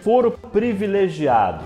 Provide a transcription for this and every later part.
foro privilegiado?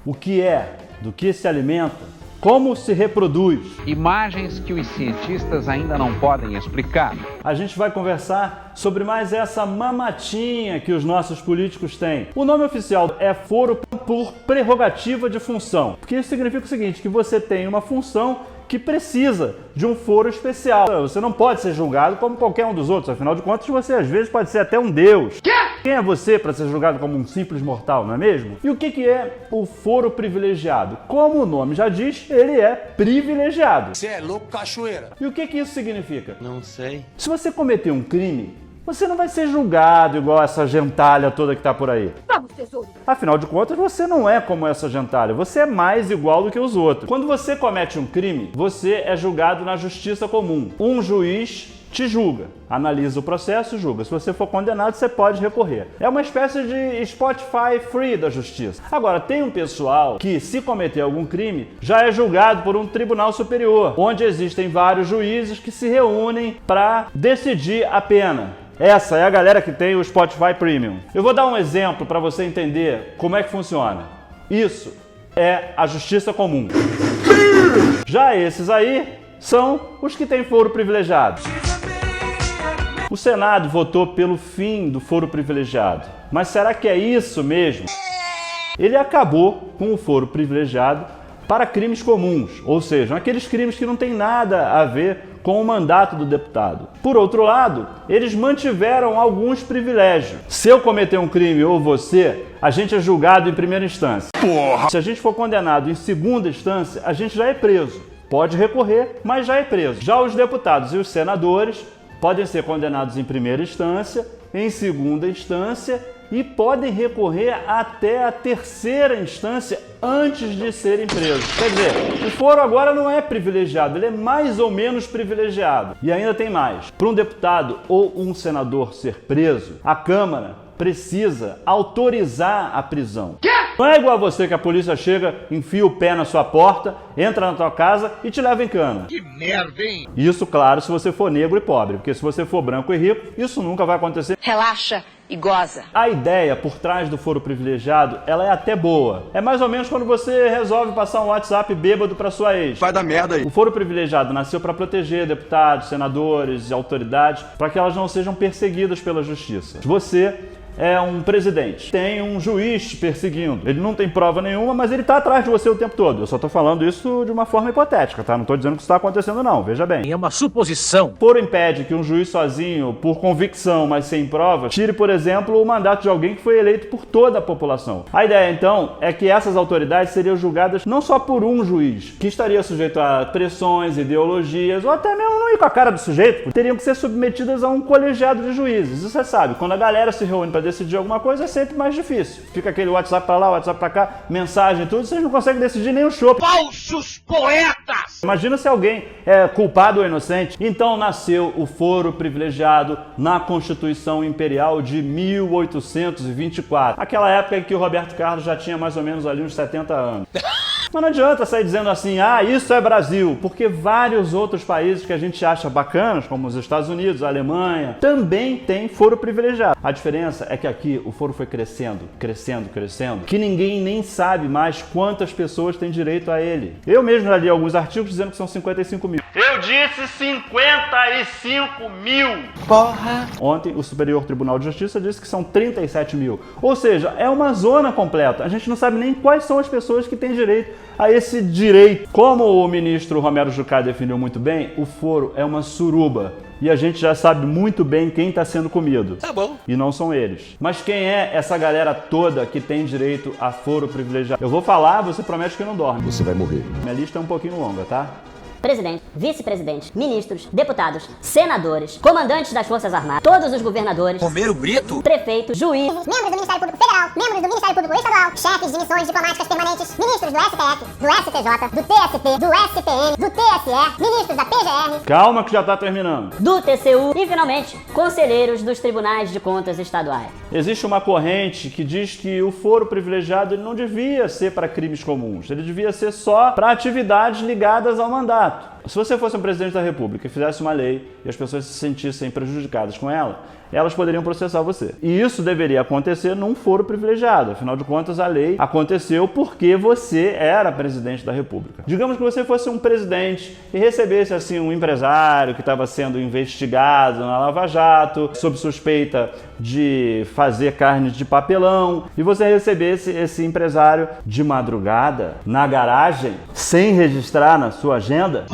O que é? Do que se alimenta? Como se reproduz? Imagens que os cientistas ainda não podem explicar. A gente vai conversar sobre mais essa mamatinha que os nossos políticos têm. O nome oficial é foro por prerrogativa de função, porque isso significa o seguinte, que você tem uma função que precisa de um foro especial. Você não pode ser julgado como qualquer um dos outros, afinal de contas você às vezes pode ser até um deus. Quem é você para ser julgado como um simples mortal, não é mesmo? E o que é o foro privilegiado? Como o nome já diz, ele é privilegiado. Você é louco, cachoeira. E o que isso significa? Não sei. Se você cometer um crime, você não vai ser julgado igual essa gentalha toda que tá por aí. Vamos, tesouro! Afinal de contas, você não é como essa gentalha, você é mais igual do que os outros. Quando você comete um crime, você é julgado na justiça comum. Um juiz te julga, analisa o processo e julga. Se você for condenado, você pode recorrer. É uma espécie de Spotify free da justiça. Agora, tem um pessoal que, se cometer algum crime, já é julgado por um tribunal superior, onde existem vários juízes que se reúnem para decidir a pena. Essa é a galera que tem o Spotify Premium. Eu vou dar um exemplo para você entender como é que funciona. Isso é a justiça comum. Já esses aí são os que têm foro privilegiado. O Senado votou pelo fim do foro privilegiado. Mas será que é isso mesmo? Ele acabou com o foro privilegiado para crimes comuns, ou seja, aqueles crimes que não têm nada a ver com o mandato do deputado. Por outro lado, eles mantiveram alguns privilégios. Se eu cometer um crime ou você, a gente é julgado em primeira instância. Porra! Se a gente for condenado em segunda instância, a gente já é preso. Pode recorrer, mas já é preso. Já os deputados e os senadores podem ser condenados em primeira instância, em segunda instância e podem recorrer até a terceira instância antes de serem presos. Quer dizer, o foro agora não é privilegiado, ele é mais ou menos privilegiado. E ainda tem mais. Para um deputado ou um senador ser preso, a Câmara precisa autorizar a prisão. Não é igual a você que a polícia chega, enfia o pé na sua porta, entra na tua casa e te leva em cana. Que merda, hein? Isso, claro, se você for negro e pobre, porque se você for branco e rico, isso nunca vai acontecer. Relaxa e goza. A ideia por trás do foro privilegiado, ela é até boa. É mais ou menos quando você resolve passar um WhatsApp bêbado para sua ex. Vai dar merda aí. O foro privilegiado nasceu para proteger deputados, senadores e autoridades, para que elas não sejam perseguidas pela justiça. Você é um presidente, tem um juiz te perseguindo. Ele não tem prova nenhuma, mas ele tá atrás de você o tempo todo. Eu só tô falando isso de uma forma hipotética, tá? Não tô dizendo que isso tá acontecendo não, veja bem. É uma suposição. O foro impede que um juiz sozinho, por convicção, mas sem provas, tire, por exemplo, o mandato de alguém que foi eleito por toda a população. A ideia, então, é que essas autoridades seriam julgadas não só por um juiz, que estaria sujeito a pressões, ideologias, ou até mesmo não ir com a cara do sujeito, teriam que ser submetidas a um colegiado de juízes. Isso você sabe, quando a galera se reúne para decidir alguma coisa é sempre mais difícil. Fica aquele WhatsApp pra lá, WhatsApp pra cá, mensagem e tudo, vocês não conseguem decidir nem o chopp. Falsos poetas! Imagina se alguém é culpado ou inocente. Então nasceu o foro privilegiado na Constituição Imperial de 1824. Aquela época em que o Roberto Carlos já tinha mais ou menos ali uns 70 anos. Mas não adianta sair dizendo assim, ah, isso é Brasil, porque vários outros países que a gente acha bacanas, como os Estados Unidos, a Alemanha, também tem foro privilegiado. A diferença é que aqui o foro foi crescendo, que ninguém nem sabe mais quantas pessoas têm direito a ele. Eu mesmo já li alguns artigos dizendo que são 55 mil. Eu disse 55 mil! Porra! Ontem o Superior Tribunal de Justiça disse que são 37 mil. Ou seja, é uma zona completa. A gente não sabe nem quais são as pessoas que têm direito a esse direito. Como o ministro Romero Jucá definiu muito bem, o foro é uma suruba. E a gente já sabe muito bem quem está sendo comido. Tá bom. E não são eles. Mas quem é essa galera toda que tem direito a foro privilegiado? Eu vou falar, você promete que não dorme. Você vai morrer. Minha lista é um pouquinho longa, tá? Presidente, vice-presidente, ministros, deputados, senadores, comandantes das Forças Armadas, todos os governadores, Romero Brito? prefeitos, juízes, membros do Ministério Público Federal, membros do Ministério Público Estadual, chefes de missões diplomáticas permanentes, ministros do STF, do STJ, do TST, do STN, do TSE, ministros da PGR. Calma que já tá terminando. do TCU e, finalmente, conselheiros dos tribunais de contas estaduais. Existe uma corrente que diz que o foro privilegiado ele não devia ser para crimes comuns, ele devia ser só para atividades ligadas ao mandato. Se você fosse um presidente da República e fizesse uma lei e as pessoas se sentissem prejudicadas com ela, elas poderiam processar você. E isso deveria acontecer num foro privilegiado. Afinal de contas, a lei aconteceu porque você era presidente da República. Digamos que você fosse um presidente e recebesse assim um empresário que estava sendo investigado na Lava Jato, sob suspeita de fazer carne de papelão, e você recebesse esse empresário de madrugada, na garagem, sem registrar na sua agenda.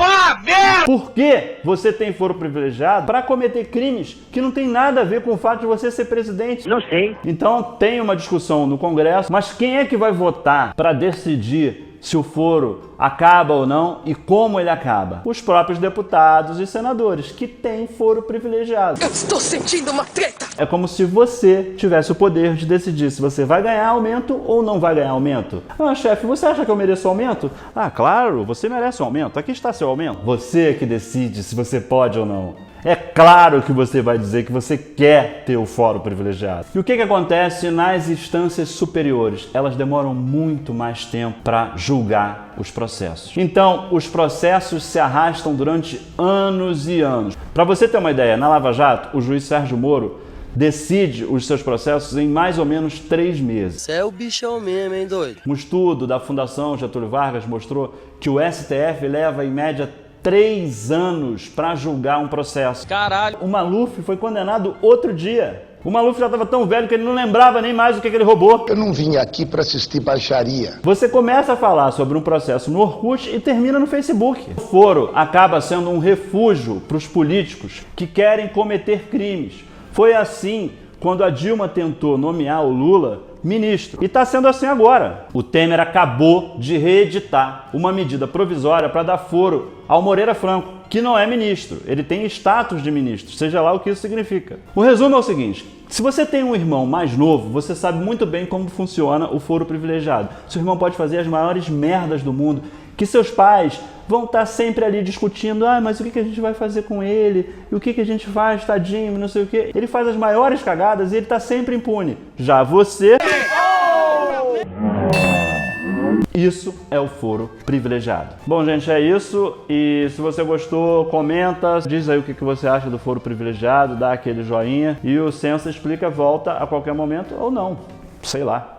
Por que você tem foro privilegiado? Para cometer crimes que não tem nada a ver com o fato de você ser presidente. Não sei. Então tem uma discussão no Congresso, mas quem é que vai votar para decidir se o foro acaba ou não e como ele acaba? Os próprios deputados e senadores, que têm foro privilegiado. Eu estou sentindo uma treta! É como se você tivesse o poder de decidir se você vai ganhar aumento ou não vai ganhar aumento. Ah, chefe, você acha que eu mereço aumento? Ah, claro, você merece um aumento. Aqui está seu aumento. Você que decide se você pode ou não. É claro que você vai dizer que você quer ter o foro privilegiado. E o que acontece nas instâncias superiores? Elas demoram muito mais tempo para julgar os processos. Então, os processos se arrastam durante anos e anos. Para você ter uma ideia, na Lava Jato, o juiz Sérgio Moro decide os seus processos em mais ou menos 3 meses. Você é o bichão mesmo, hein, doido? Um estudo da Fundação Getúlio Vargas mostrou que o STF leva em média 3 anos para julgar um processo. Caralho! O Maluf foi condenado outro dia. O Maluf já estava tão velho que ele não lembrava nem mais o que ele roubou. Eu não vim aqui para assistir baixaria. Você começa a falar sobre um processo no Orkut e termina no Facebook. O foro acaba sendo um refúgio para os políticos que querem cometer crimes. Foi assim quando a Dilma tentou nomear o Lula ministro. E está sendo assim agora. O Temer acabou de reeditar uma medida provisória para dar foro ao Moreira Franco, que não é ministro. Ele tem status de ministro, seja lá o que isso significa. O resumo é o seguinte: se você tem um irmão mais novo, você sabe muito bem como funciona o foro privilegiado. Seu irmão pode fazer as maiores merdas do mundo, que seus pais vão estar sempre ali discutindo, mas o que a gente vai fazer com ele? E o que a gente faz, tadinho, não sei o que. Ele faz as maiores cagadas e ele está sempre impune. Já você... Isso é o foro privilegiado. Bom, gente, é isso. E se você gostou, comenta, diz aí o que você acha do foro privilegiado, dá aquele joinha. E o Ciência Explica volta a qualquer momento ou não. Sei lá.